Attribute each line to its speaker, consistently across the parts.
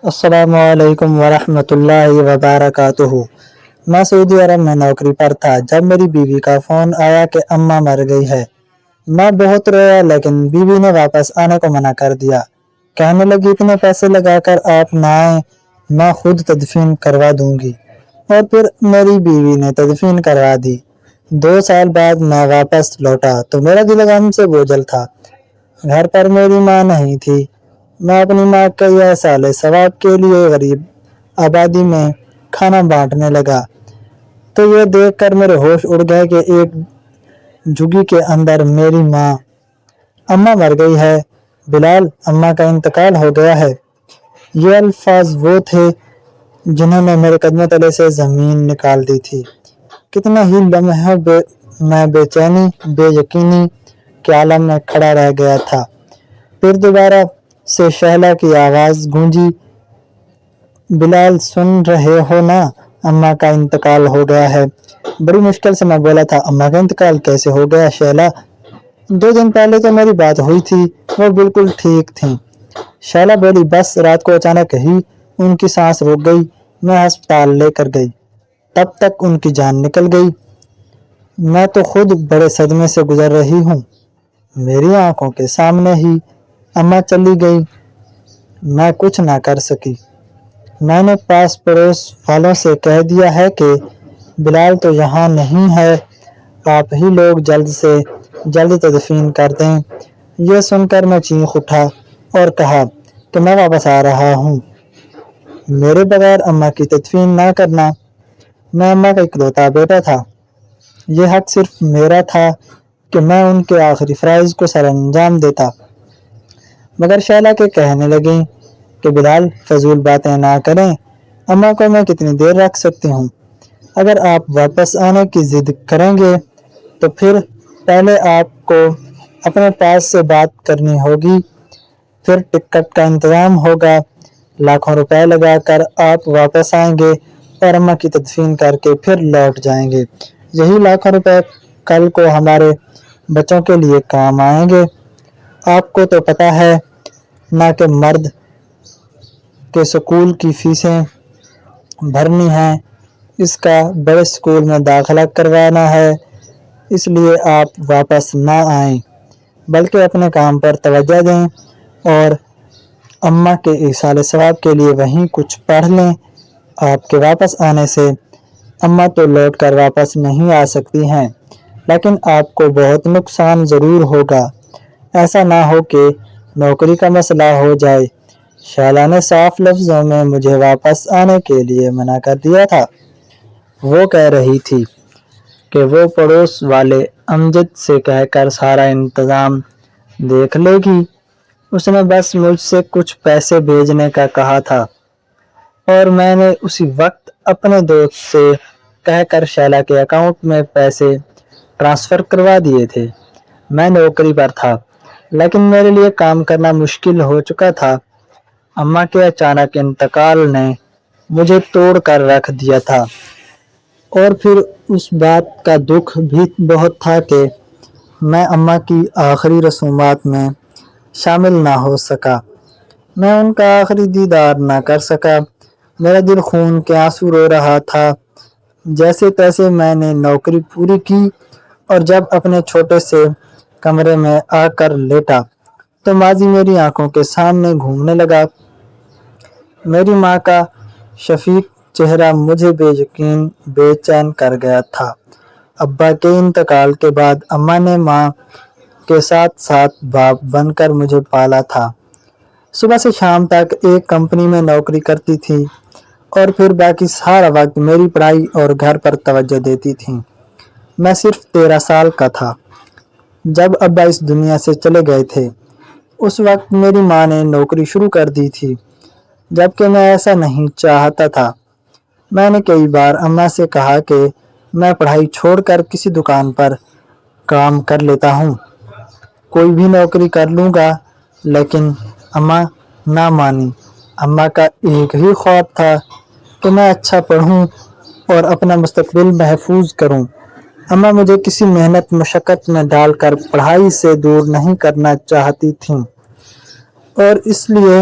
Speaker 1: السلام علیکم ورحمۃ اللہ وبرکاتہ۔ میں سعودی عرب میں نوکری پر تھا جب میری بیوی کا فون آیا کہ اماں مر گئی ہے۔ میں بہت رویا لیکن بیوی نے واپس آنے کو منع کر دیا۔ کہنے لگی اتنے پیسے لگا کر آپ نہ آئیں، میں خود تدفین کروا دوں گی۔ اور پھر میری بیوی نے تدفین کروا دی۔ 2 سال بعد میں واپس لوٹا تو میرا دل غم سے بوجھل تھا۔ گھر پر میری ماں نہیں تھی۔ میں اپنی ماں کے سال ثواب کے لیے غریب آبادی میں کھانا بانٹنے لگا تو یہ دیکھ کر میرے ہوش اڑ گئے کہ ایک جھگی کے اندر میری ماں اماں مر گئی ہے، بلال اماں کا انتقال ہو گیا ہے۔ یہ الفاظ وہ تھے جنہوں نے میرے قدموں تلے سے زمین نکال دی تھی۔ کتنا ہی لمحہ میں بے چینی بے یقینی کے عالم میں کھڑا رہ گیا تھا۔ پھر دوبارہ سے شہلا کی آواز گونجی، بلال سن رہے ہو نا، اماں کا انتقال ہو گیا ہے۔ بڑی مشکل سے میں بولا تھا، اماں کا انتقال کیسے ہو گیا شہلا؟ 2 دن پہلے تو میری بات ہوئی تھی، وہ بالکل ٹھیک تھیں۔ شہلا بولی، بس رات کو اچانک ہی ان کی سانس رک گئی، میں ہسپتال لے کر گئی، تب تک ان کی جان نکل گئی۔ میں تو خود بڑے صدمے سے گزر رہی ہوں، میری آنکھوں کے سامنے ہی اماں چلی گئی، میں کچھ نہ کر سکی۔ میں نے پاس پڑوس والوں سے کہہ دیا ہے کہ بلال تو یہاں نہیں ہے، آپ ہی لوگ جلد سے جلد تدفین کر دیں۔ یہ سن کر میں چیخ اٹھا اور کہا کہ میں واپس آ رہا ہوں، میرے بغیر اماں کی تدفین نہ کرنا۔ میں اماں کا اکلوتا بیٹا تھا، یہ حق صرف میرا تھا کہ میں ان کے آخری فرائض کو سر انجام دیتا۔ مگر شہلا کے کہنے لگیں کہ بلال فضول باتیں نہ کریں، اماں کو میں کتنی دیر رکھ سکتی ہوں؟ اگر آپ واپس آنے کی ضد کریں گے تو پھر پہلے آپ کو اپنے پاس سے بات کرنی ہوگی، پھر ٹکٹ کا انتظام ہوگا، لاکھوں روپے لگا کر آپ واپس آئیں گے اور اماں کی تدفین کر کے پھر لوٹ جائیں گے۔ یہی لاکھوں روپے کل کو ہمارے بچوں کے لیے کام آئیں گے۔ آپ کو تو پتہ ہے نہ کہ مرد کے سکول کی فیسیں بھرنی ہیں، اس کا بڑے سکول میں داخلہ کروانا ہے، اس لیے آپ واپس نہ آئیں بلکہ اپنے کام پر توجہ دیں اور اماں کے ایصال ثواب کے لیے وہیں کچھ پڑھ لیں۔ آپ کے واپس آنے سے اماں تو لوٹ کر واپس نہیں آ سکتی ہیں، لیکن آپ کو بہت نقصان ضرور ہوگا، ایسا نہ ہو کہ نوکری کا مسئلہ ہو جائے۔ شہلا نے صاف لفظوں میں مجھے واپس آنے کے لیے منع کر دیا تھا۔ وہ کہہ رہی تھی کہ وہ پڑوس والے امجد سے کہہ کر سارا انتظام دیکھ لے گی، اس نے بس مجھ سے کچھ پیسے بھیجنے کا کہا تھا اور میں نے اسی وقت اپنے دوست سے کہہ کر شہلا کے اکاؤنٹ میں پیسے ٹرانسفر کروا دیے تھے۔ میں نوکری پر تھا لیکن میرے لیے کام کرنا مشکل ہو چکا تھا، اماں کے اچانک انتقال نے مجھے توڑ کر رکھ دیا تھا، اور پھر اس بات کا دکھ بھی بہت تھا کہ میں اماں کی آخری رسومات میں شامل نہ ہو سکا، میں ان کا آخری دیدار نہ کر سکا۔ میرا دل خون کے آنسو رو رہا تھا۔ جیسے تیسے میں نے نوکری پوری کی اور جب اپنے چھوٹے سے کمرے میں آ کر لیٹا تو ماضی میری آنکھوں کے سامنے گھومنے لگا۔ میری ماں کا شفیق چہرہ مجھے بے یقین بے چین کر گیا تھا۔ ابا کے انتقال کے بعد اماں نے ماں کے ساتھ ساتھ باپ بن کر مجھے پالا تھا۔ صبح سے شام تک ایک کمپنی میں نوکری کرتی تھی اور پھر باقی سارا وقت میری پڑھائی اور گھر پر توجہ دیتی تھیں۔ میں صرف 13 سال کا تھا جب ابا اس دنیا سے چلے گئے تھے۔ اس وقت میری ماں نے نوکری شروع کر دی تھی جبکہ میں ایسا نہیں چاہتا تھا۔ میں نے کئی بار اماں سے کہا کہ میں پڑھائی چھوڑ کر کسی دکان پر کام کر لیتا ہوں، کوئی بھی نوکری کر لوں گا، لیکن اماں نہ مانی۔ اماں کا ایک ہی خواب تھا کہ میں اچھا پڑھوں اور اپنا مستقبل محفوظ کروں۔ اماں مجھے کسی محنت مشقت میں ڈال کر پڑھائی سے دور نہیں کرنا چاہتی تھیں، اور اس لیے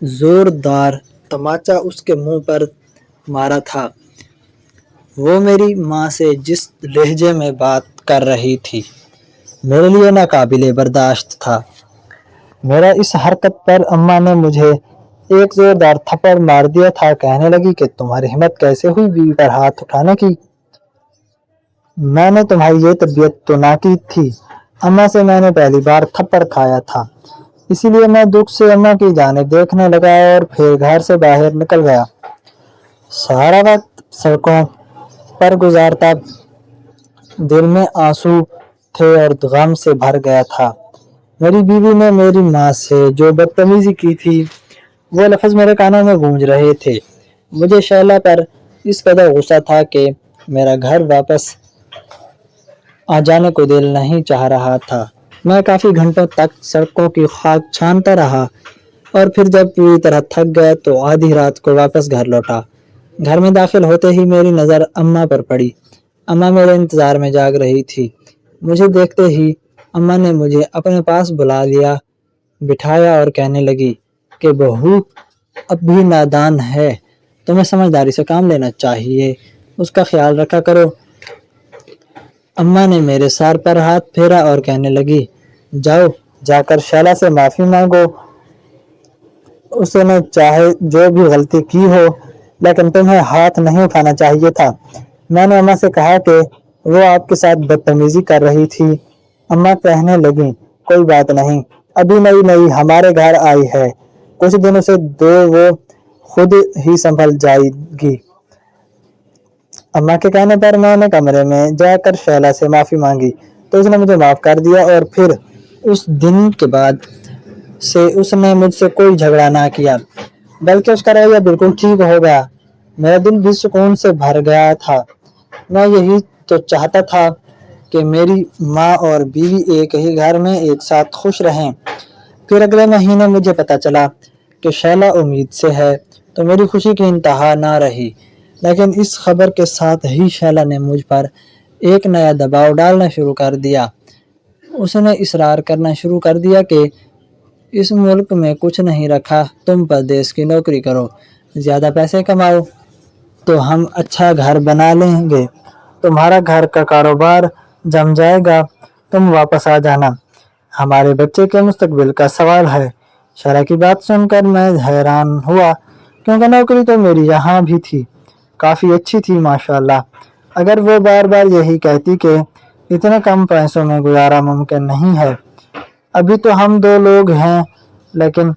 Speaker 1: زوردار تماچا اس کے منہ پر مارا تھا۔ وہ میری ماں سے جس لہجے میں بات کر رہی تھی میرے لیے ناقابل برداشت تھا۔ میرا اس حرکت پر اماں نے مجھے ایک زوردار تھپڑ مار دیا تھا۔ کہنے لگی کہ تمہاری ہمت کیسے ہوئی بیوی پر ہاتھ اٹھانے کی؟ میں نے تمہاری یہ طبیعت تو نہ کی تھی۔ اماں سے میں نے پہلی بار تھپڑ کھایا تھا، اسی لیے میں دکھ سے اماں کی جانب دیکھنے لگا اور پھر گھر سے باہر نکل گیا۔ سارا وقت سڑکوں پر گزارتا دل میں آنسو تھے اور غم سے بھر گیا تھا۔ میری بیوی نے میری ماں سے جو بدتمیزی کی تھی وہ لفظ میرے کانوں میں گونج رہے تھے۔ مجھے شیلا پر اس قدر غصہ تھا کہ میرا گھر واپس آ جانے کو دل نہیں چاہ رہا تھا۔ میں کافی گھنٹوں تک سڑکوں کی خاک چھانتا رہا اور پھر جب پوری طرح تھک گیا تو آدھی رات کو واپس گھر لوٹا۔ گھر میں داخل ہوتے ہی میری نظر اماں پر پڑی۔ اماں میرے انتظار میں جاگ رہی تھی۔ مجھے دیکھتے ہی اماں نے مجھے اپنے پاس بلا لیا، بٹھایا اور کہنے لگی کہ بہو اب بھی نادان ہے، تمہیں سمجھداری سے کام لینا چاہیے، اس کا خیال رکھا کرو۔ اماں نے میرے سر پر ہاتھ پھیرا اور کہنے لگی جاؤ جا کر شیلا سے معافی مانگو، اس نے چاہے جو بھی غلطی کی ہو لیکن تمہیں ہاتھ نہیں اٹھانا چاہیے تھا۔ میں نے اماں سے کہا کہ وہ آپ کے ساتھ بدتمیزی کر رہی تھی۔ اماں کہنے لگیں کوئی بات نہیں، ابھی نئی نئی ہمارے گھر آئی ہے، کچھ دنوں سے وہ خود ہی سنبھل جائے گی۔ اماں کے کہنے پر میں نے کمرے میں جا کر شیلا سے معافی مانگی تو اس نے مجھے معاف کر دیا اور پھر اس دن کے بعد سے اس نے مجھ سے کوئی جھگڑا نہ کیا، بلکہ اس کا رویہ بالکل ٹھیک ہو گیا۔ میرا دل بھی سکون سے بھر گیا تھا۔ میں یہی تو چاہتا تھا کہ میری ماں اور بیوی ایک ہی گھر میں ایک ساتھ خوش رہیں۔ پھر اگلے مہینے مجھے پتا چلا کہ شیلا امید سے ہے تو میری خوشی کی انتہا نہ رہی، لیکن اس خبر کے ساتھ ہی شیلا نے مجھ پر ایک نیا دباؤ ڈالنا شروع کر دیا۔ اس نے اصرار کرنا شروع کر دیا کہ اس ملک میں کچھ نہیں رکھا، تم پردیس کی نوکری کرو، زیادہ پیسے کماؤ تو ہم اچھا گھر بنا لیں گے، تمہارا گھر کا کاروبار جم جائے گا، تم واپس آ جانا، ہمارے بچے کے مستقبل کا سوال ہے۔ شیلا کی بات سن کر میں حیران ہوا کیونکہ نوکری تو میری یہاں بھی تھی، کافی اچھی تھی ماشاءاللہ۔ اگر وہ بار بار یہی کہتی کہ اتنے کم پیسوں میں گزارا ممکن نہیں ہے، ابھی تو ہم دو لوگ ہیں لیکن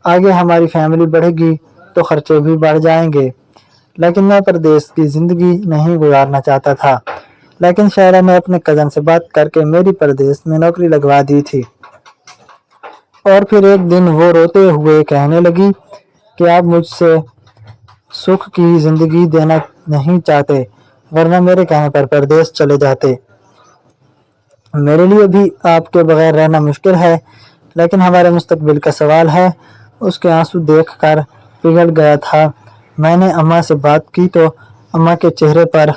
Speaker 1: آگے ہماری فیملی بڑھے گی تو خرچے بھی بڑھ جائیں گے، لیکن میں پردیس کی زندگی نہیں گزارنا چاہتا تھا۔ لیکن شیلا نے اپنے کزن سے بات کر کے میری پردیس میں نوکری لگوا دی تھی اور پھر ایک دن وہ روتے ہوئے کہنے لگی کہ آپ مجھ سے سکھ کی زندگی دینا نہیں چاہتے ورنہ میرے کہنے پر پردیس چلے جاتے، میرے لیے بھی آپ کے بغیر رہنا مشکل ہے لیکن ہمارے مستقبل کا سوال ہے۔ اس کے آنسو دیکھ کر پگھل گیا تھا۔ میں نے اماں سے بات کی تو اماں کے چہرے پر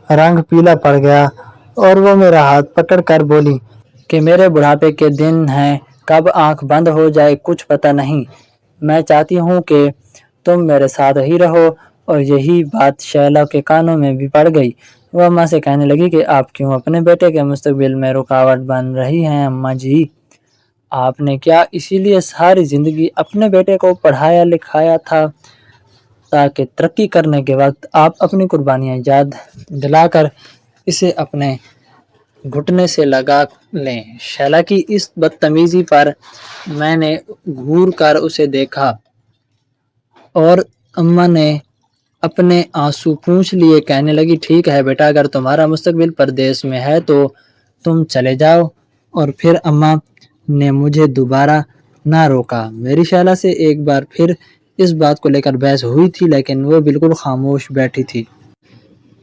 Speaker 1: رنگ پیلا پڑ گیا اور وہ میرا ہاتھ پکڑ کر بولی کہ میرے بڑھاپے کے دن ہیں، کب آنکھ بند ہو جائے کچھ پتہ نہیں، میں چاہتی ہوں کہ تم میرے ساتھ ہی رہو۔ اور یہی بات شیلا کے کانوں میں بھی پڑ گئی۔ وہ اماں سے کہنے لگی کہ آپ کیوں اپنے بیٹے کے مستقبل میں رکاوٹ بن رہی ہیں؟ اماں جی، آپ نے کیا اسی لیے ساری زندگی اپنے بیٹے کو پڑھایا لکھایا تھا تاکہ ترقی کرنے کے وقت آپ اپنی قربانیاں یاد دلا کر اسے اپنے گھٹنے سے لگا لیں؟ شیلا کی اس بدتمیزی پر میں نے گھور کر اسے دیکھا اور اماں نے اپنے آنسو پونچھ لیے، کہنے لگی ٹھیک ہے بیٹا، اگر تمہارا مستقبل پردیس میں ہے تو تم چلے جاؤ۔ اور پھر اماں نے مجھے دوبارہ نہ روکا۔ میری شیلا سے ایک بار پھر اس بات کو لے کر بحث ہوئی تھی لیکن وہ بالکل خاموش بیٹھی تھی،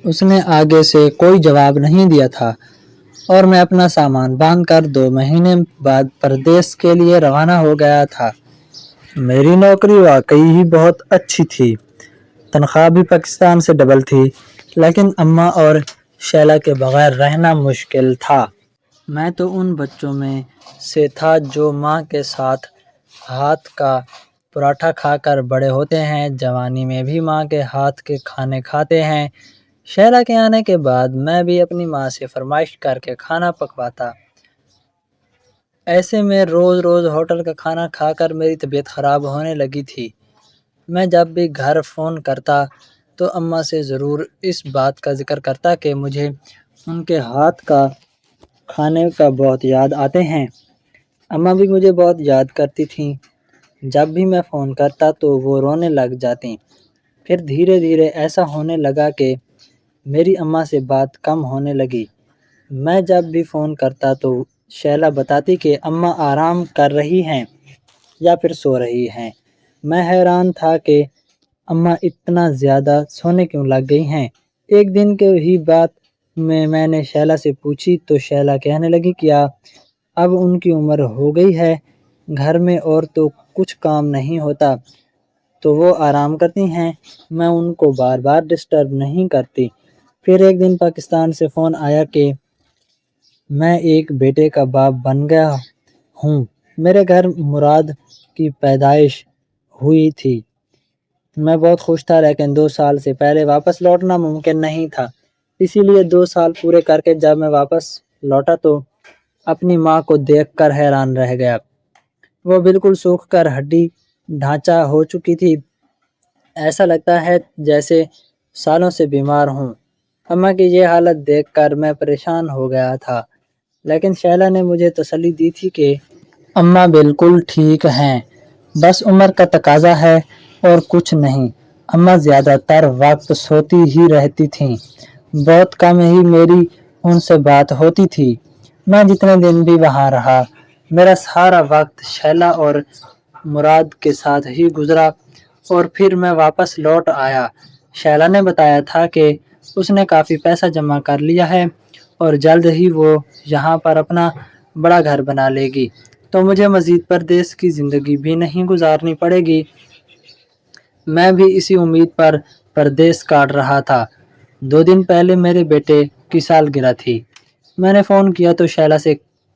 Speaker 1: اس نے آگے سے کوئی جواب نہیں دیا تھا اور میں اپنا سامان باندھ کر 2 مہینے بعد پردیس کے لیے روانہ ہو گیا تھا۔ میری نوکری واقعی ہی بہت اچھی تھی، تنخواہ بھی پاکستان سے ڈبل تھی، لیکن اماں اور شیلا کے بغیر رہنا مشکل تھا۔ میں تو ان بچوں میں سے تھا جو ماں کے ساتھ ہاتھ کا پراٹھا کھا کر بڑے ہوتے ہیں، جوانی میں بھی ماں کے ہاتھ کے کھانے کھاتے ہیں۔ شیلا کے آنے کے بعد میں بھی اپنی ماں سے فرمائش کر کے کھانا پکواتا۔ ایسے میں روز روز ہوٹل کا کھانا کھا کر میری طبیعت خراب ہونے لگی تھی۔ میں جب بھی گھر فون کرتا تو اماں سے ضرور اس بات کا ذکر کرتا کہ مجھے ان کے ہاتھ کا کھانے کا بہت یاد آتے ہیں۔ اماں بھی مجھے بہت یاد کرتی تھیں۔ جب بھی میں فون کرتا تو وہ رونے لگ جاتیں۔ پھر دھیرے دھیرے ایسا ہونے لگا کہ میری اماں سے بات کم ہونے لگی۔ میں جب بھی فون کرتا تو شیلا بتاتی کہ اماں آرام کر رہی ہیں یا پھر سو رہی ہیں۔ میں حیران تھا کہ اماں اتنا زیادہ سونے کیوں لگ گئی ہیں۔ ایک دن کے ہی بات میں نے شیلا سے پوچھی تو شیلا کہنے لگی کیا اب ان کی عمر ہو گئی ہے، گھر میں اور تو کچھ کام نہیں ہوتا تو وہ آرام کرتی ہیں، میں ان کو بار بار ڈسٹرب نہیں کرتی۔ پھر ایک دن پاکستان سے فون آیا کہ میں ایک بیٹے کا باپ بن گیا ہوں۔ میرے گھر مراد کی پیدائش ہوئی تھی۔ میں بہت خوش تھا لیکن 2 سال سے پہلے واپس لوٹنا ممکن نہیں تھا، اسی لیے 2 سال پورے کر کے جب میں واپس لوٹا تو اپنی ماں کو دیکھ کر حیران رہ گیا۔ وہ بالکل سوکھ کر ہڈی ڈھانچہ ہو چکی تھی، ایسا لگتا ہے جیسے سالوں سے بیمار ہوں۔ اماں کی یہ حالت دیکھ کر میں پریشان ہو گیا تھا، لیکن شیلا نے مجھے تسلی دی تھی کہ اماں بالکل ٹھیک ہیں، بس عمر کا تقاضا ہے اور کچھ نہیں۔ اماں زیادہ تر وقت سوتی ہی رہتی تھیں، بہت کم ہی میری ان سے بات ہوتی تھی۔ میں جتنے دن بھی وہاں رہا میرا سارا وقت شیلا اور مراد کے ساتھ ہی گزرا اور پھر میں واپس لوٹ آیا۔ شیلا نے بتایا تھا کہ اس نے کافی پیسہ جمع کر لیا ہے اور جلد ہی وہ یہاں پر اپنا بڑا گھر بنا لے گی، تو مجھے مزید پردیس کی زندگی بھی نہیں گزارنی پڑے گی۔ میں بھی اسی امید پر پردیس کاٹ رہا تھا۔ 2 دن پہلے میرے بیٹے کی سالگرہ تھی۔ میں نے فون کیا تو شیلا سے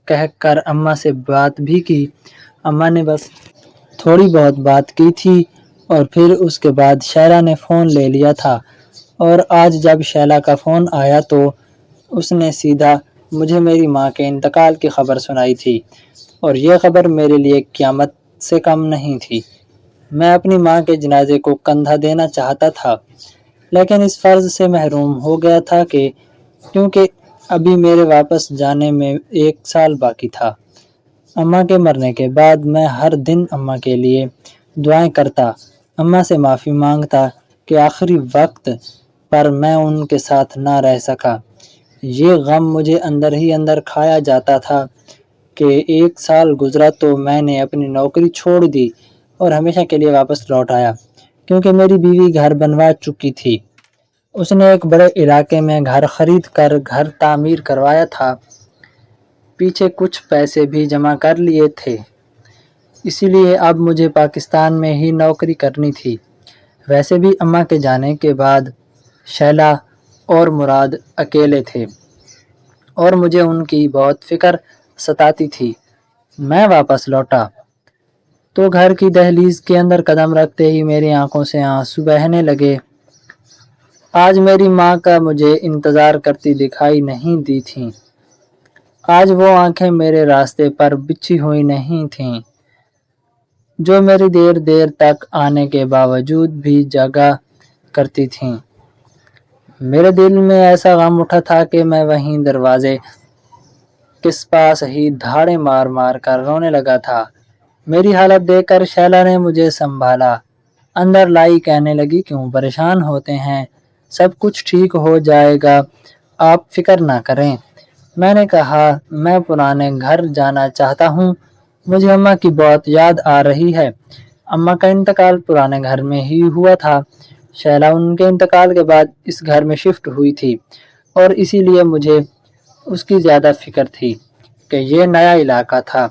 Speaker 1: کہہ کر اماں سے بات بھی کی۔ اماں نے بس تھوڑی بہت بات کی تھی اور پھر اس کے بعد شیلا نے فون لے لیا تھا، اور آج جب شیلا کا فون آیا تو اس نے سیدھا مجھے میری ماں کے انتقال کی خبر سنائی تھی، اور یہ خبر میرے لیے قیامت سے کم نہیں تھی۔ میں اپنی ماں کے جنازے کو کندھا دینا چاہتا تھا، لیکن اس فرض سے محروم ہو گیا تھا کہ کیونکہ ابھی میرے واپس جانے میں 1 سال باقی تھا۔ اماں کے مرنے کے بعد میں ہر دن اماں کے لیے دعائیں کرتا، اماں سے معافی مانگتا کہ آخری وقت پر میں ان کے ساتھ نہ رہ سکا۔ یہ غم مجھے اندر ہی اندر کھایا جاتا تھا کہ 1 سال گزرا تو میں نے اپنی نوکری چھوڑ دی اور ہمیشہ کے لیے واپس لوٹ آیا، کیونکہ میری بیوی گھر بنوا چکی تھی۔ اس نے ایک بڑے علاقے میں گھر خرید کر گھر تعمیر کروایا تھا، پیچھے کچھ پیسے بھی جمع کر لیے تھے، اسی لیے اب مجھے پاکستان میں ہی نوکری کرنی تھی۔ ویسے بھی اماں کے جانے کے بعد شیلا اور مراد اکیلے تھے اور مجھے ان کی بہت فکر ستاتی تھی۔ میں واپس لوٹا تو گھر کی دہلیز کے اندر قدم رکھتے ہی میری آنکھوں سے آنسو بہنے لگے۔ آج میری ماں کا مجھے انتظار کرتی دکھائی نہیں دی تھیں۔ آج وہ آنکھیں میرے راستے پر بچھی ہوئی نہیں تھیں، جو میری دیر دیر تک آنے کے باوجود بھی جاگا کرتی تھیں۔ میرے دل میں ایسا غم اٹھا تھا کہ میں وہیں دروازے کے پاس ہی دھاڑے مار مار کر رونے لگا تھا۔ میری حالت دیکھ کر شیلا نے مجھے سنبھالا، اندر لائی کہنے لگی کیوں پریشان ہوتے ہیں، سب کچھ ٹھیک ہو جائے گا، آپ فکر نہ کریں۔ میں نے کہا میں پرانے گھر جانا چاہتا ہوں، مجھے اماں کی بہت یاد آ رہی ہے۔ اماں کا انتقال پرانے گھر میں ہی ہوا تھا، شیلا ان کے انتقال کے بعد اس گھر میں شفٹ ہوئی تھی اور اسی لیے مجھے اس کی زیادہ فکر تھی کہ یہ نیا علاقہ تھا۔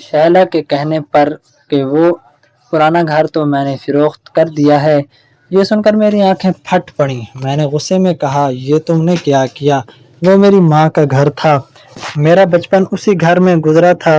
Speaker 1: شیلا کے کہنے پر کہ وہ پرانا گھر تو میں نے فروخت کر دیا ہے، یہ سن کر میری آنکھیں پھٹ پڑیں۔ میں نے غصے میں کہا یہ تم نے کیا کیا؟ وہ میری ماں کا گھر تھا، میرا بچپن اسی گھر میں گزرا تھا،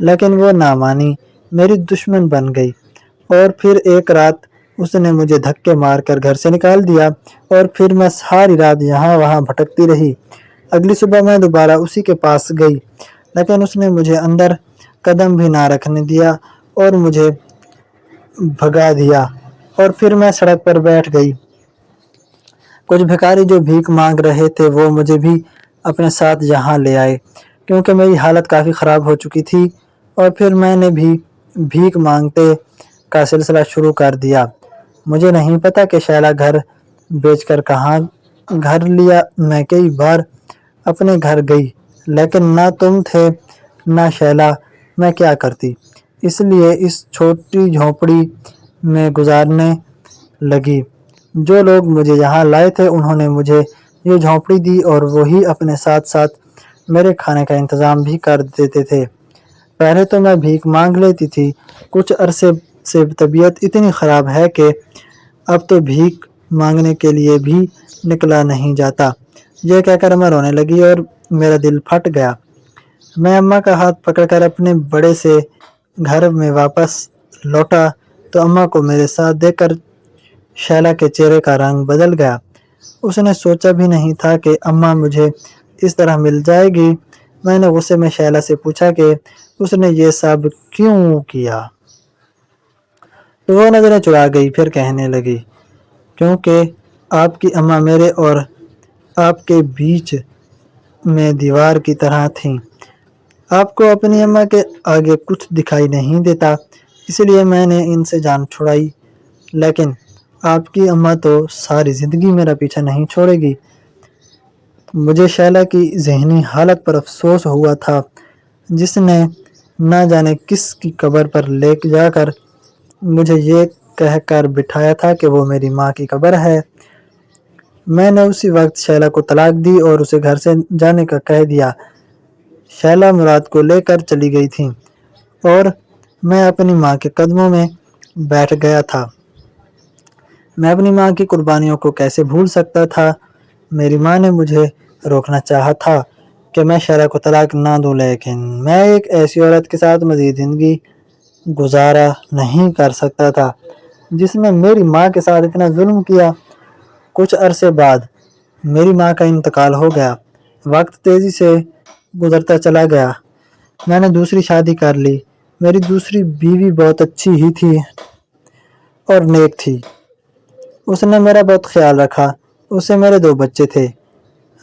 Speaker 1: لیکن وہ نہ مانی، میری دشمن بن گئی، اور پھر ایک رات اس نے مجھے دھکے مار کر گھر سے نکال دیا، اور پھر میں ساری رات یہاں وہاں بھٹکتی رہی۔ اگلی صبح میں دوبارہ اسی کے پاس گئی، لیکن اس نے مجھے اندر قدم بھی نہ رکھنے دیا اور مجھے بھگا دیا، اور پھر میں سڑک پر بیٹھ گئی۔ کچھ بھکاری جو بھیک مانگ رہے تھے وہ مجھے بھی اپنے ساتھ یہاں لے آئے، کیونکہ میری حالت کافی خراب ہو چکی تھی، اور پھر میں نے بھی بھیک مانگتے کا سلسلہ شروع کر دیا۔ مجھے نہیں پتا کہ شیلا گھر بیچ کر کہاں گھر لیا۔ میں کئی بار اپنے گھر گئی، لیکن نہ تم تھے نہ شیلا۔ میں کیا کرتی؟ اس لیے اس چھوٹی جھونپڑی میں گزارنے لگی۔ جو لوگ مجھے یہاں لائے تھے انہوں نے مجھے یہ جھونپڑی دی، اور وہی اپنے ساتھ ساتھ میرے کھانے کا انتظام بھی کر دیتے تھے۔ پہلے تو میں بھیک مانگ لیتی تھی، کچھ عرصے سے طبیعت اتنی خراب ہے کہ اب تو بھیک مانگنے کے لیے بھی نکلا نہیں جاتا۔ یہ کہہ کر میں رونے لگی اور میرا دل پھٹ گیا۔ میں اماں کا ہاتھ پکڑ کر اپنے بڑے سے گھر میں واپس لوٹا تو اماں کو میرے ساتھ دیکھ کر شیلا کے چہرے کا رنگ بدل گیا۔ اس نے سوچا بھی نہیں تھا کہ اماں مجھے اس طرح مل جائے گی۔ میں نے غصے میں شیلا سے پوچھا کہ اس نے یہ سب کیوں کیا؟ تو وہ نظریں چرا گئی، پھر کہنے لگی، کیونکہ آپ کی اماں میرے اور آپ کے بیچ میں دیوار کی طرح تھیں۔ آپ کو اپنی اماں کے آگے کچھ دکھائی نہیں دیتا، اس لیے میں نے ان سے جان چھڑائی، لیکن آپ کی اماں تو ساری زندگی میرا پیچھا نہیں چھوڑے گی۔ مجھے شیلا کی ذہنی حالت پر افسوس ہوا تھا، جس نے نہ جانے کس کی قبر پر لے جا کر مجھے یہ کہہ کر بٹھایا تھا کہ وہ میری ماں کی قبر ہے۔ میں نے اسی وقت شیلا کو طلاق دی اور اسے گھر سے جانے کا کہہ دیا۔ شیلا مراد کو لے کر چلی گئی تھی، اور میں اپنی ماں کے قدموں میں بیٹھ گیا تھا۔ میں اپنی ماں کی قربانیوں کو کیسے بھول سکتا تھا؟ میری ماں نے مجھے روکنا چاہا تھا کہ میں شیلا کو طلاق نہ دوں، لیکن میں ایک ایسی عورت کے ساتھ مزید زندگی گزارا نہیں کر سکتا تھا جس نے میری ماں کے ساتھ اتنا ظلم کیا۔ کچھ عرصے بعد میری ماں کا انتقال ہو گیا۔ وقت تیزی سے گزرتا چلا گیا۔ میں نے دوسری شادی کر لی۔ میری دوسری بیوی بہت اچھی ہی تھی اور نیک تھی۔ اس نے میرا بہت خیال رکھا۔ اس سے میرے 2 بچے تھے۔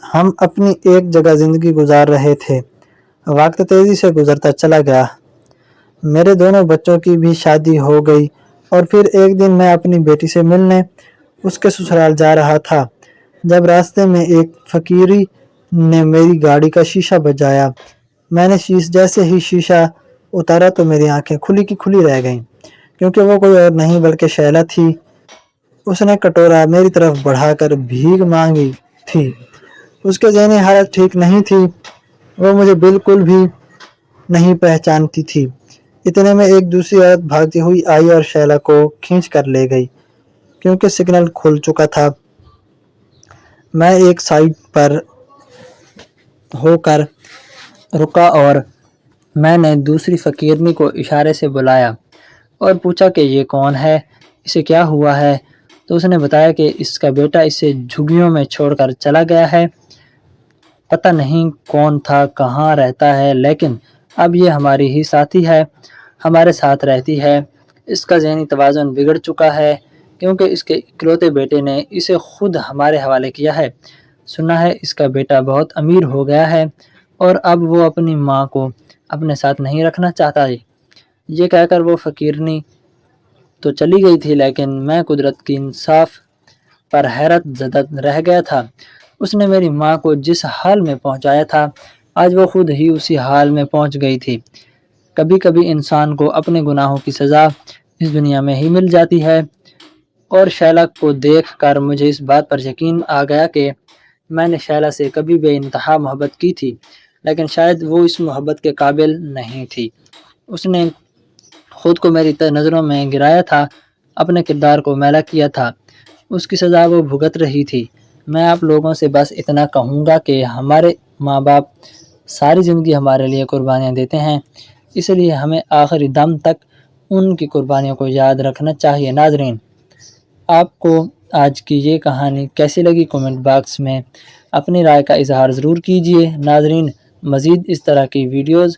Speaker 1: ہم اپنی ایک جگہ زندگی گزار رہے تھے۔ وقت تیزی سے گزرتا چلا گیا۔ میرے دونوں بچوں کی بھی شادی ہو گئی، اور پھر ایک دن میں اپنی بیٹی سے ملنے اس کے سسرال جا رہا تھا، جب راستے میں ایک فقیری نے میری گاڑی کا شیشہ بجایا۔ میں نے جیسے ہی شیشہ اتارا تو میری آنکھیں کھلی کی کھلی رہ گئیں، کیونکہ وہ کوئی اور نہیں بلکہ شیلا تھی۔ اس نے کٹورا میری طرف بڑھا کر بھیک مانگی تھی۔ اس کی ذہنی حالت ٹھیک نہیں تھی، وہ مجھے بالکل بھی نہیں پہچانتی تھی۔ اتنے میں ایک دوسری عورت بھاگتی ہوئی آئی اور شیلا کو کھینچ کر لے گئی، کیونکہ سگنل کھل چکا تھا۔ میں ایک سائیڈ پر ہو کر رکا اور میں نے دوسری فقیرنی کو اشارے سے بلایا اور پوچھا کہ یہ کون ہے، اسے کیا ہوا ہے؟ تو اس نے بتایا کہ اس کا بیٹا اسے جھگیوں میں چھوڑ کر چلا گیا ہے۔ پتہ نہیں کون تھا، کہاں رہتا ہے، لیکن اب یہ ہماری ہی ساتھی ہے، ہمارے ساتھ رہتی ہے۔ اس کا ذہنی توازن بگڑ چکا ہے، کیونکہ اس کے اکلوتے بیٹے نے اسے خود ہمارے حوالے کیا ہے۔ سنا ہے اس کا بیٹا بہت امیر ہو گیا ہے اور اب وہ اپنی ماں کو اپنے ساتھ نہیں رکھنا چاہتا ہے۔ یہ کہہ کر وہ فقیرنی تو چلی گئی تھی، لیکن میں قدرت کی انصاف پر حیرت زدہ رہ گیا تھا۔ اس نے میری ماں کو جس حال میں پہنچایا تھا، آج وہ خود ہی اسی حال میں پہنچ گئی تھی۔ کبھی کبھی انسان کو اپنے گناہوں کی سزا اس دنیا میں ہی مل جاتی ہے، اور شیلا کو دیکھ کر مجھے اس بات پر یقین آ گیا کہ میں نے شیلا سے کبھی بے انتہا محبت کی تھی، لیکن شاید وہ اس محبت کے قابل نہیں تھی۔ اس نے خود کو میری نظروں میں گرایا تھا، اپنے کردار کو میلا کیا تھا۔ اس کی سزا وہ بھگت رہی تھی۔ میں آپ لوگوں سے بس اتنا کہوں گا کہ ہمارے ماں باپ ساری زندگی ہمارے لیے قربانیاں دیتے ہیں، اس لیے ہمیں آخری دم تک ان کی قربانیوں کو یاد رکھنا چاہیے۔ ناظرین، آپ کو آج کی یہ کہانی کیسی لگی کمنٹ باکس میں اپنی رائے کا اظہار ضرور کیجیے۔ ناظرین، مزید اس طرح کی ویڈیوز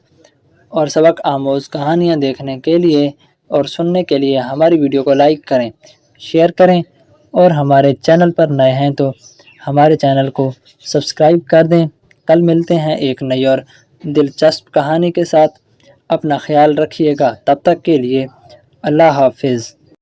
Speaker 1: اور سبق آموز کہانیاں دیکھنے کے لیے اور سننے کے لیے ہماری ویڈیو کو لائک کریں، شیئر کریں، اور ہمارے چینل پر نئے ہیں تو ہمارے چینل کو سبسکرائب کر دیں۔ کل ملتے ہیں ایک نئی اور دلچسپ کہانی کے ساتھ۔ اپنا خیال رکھیے گا، تب تک کے لیے اللہ حافظ۔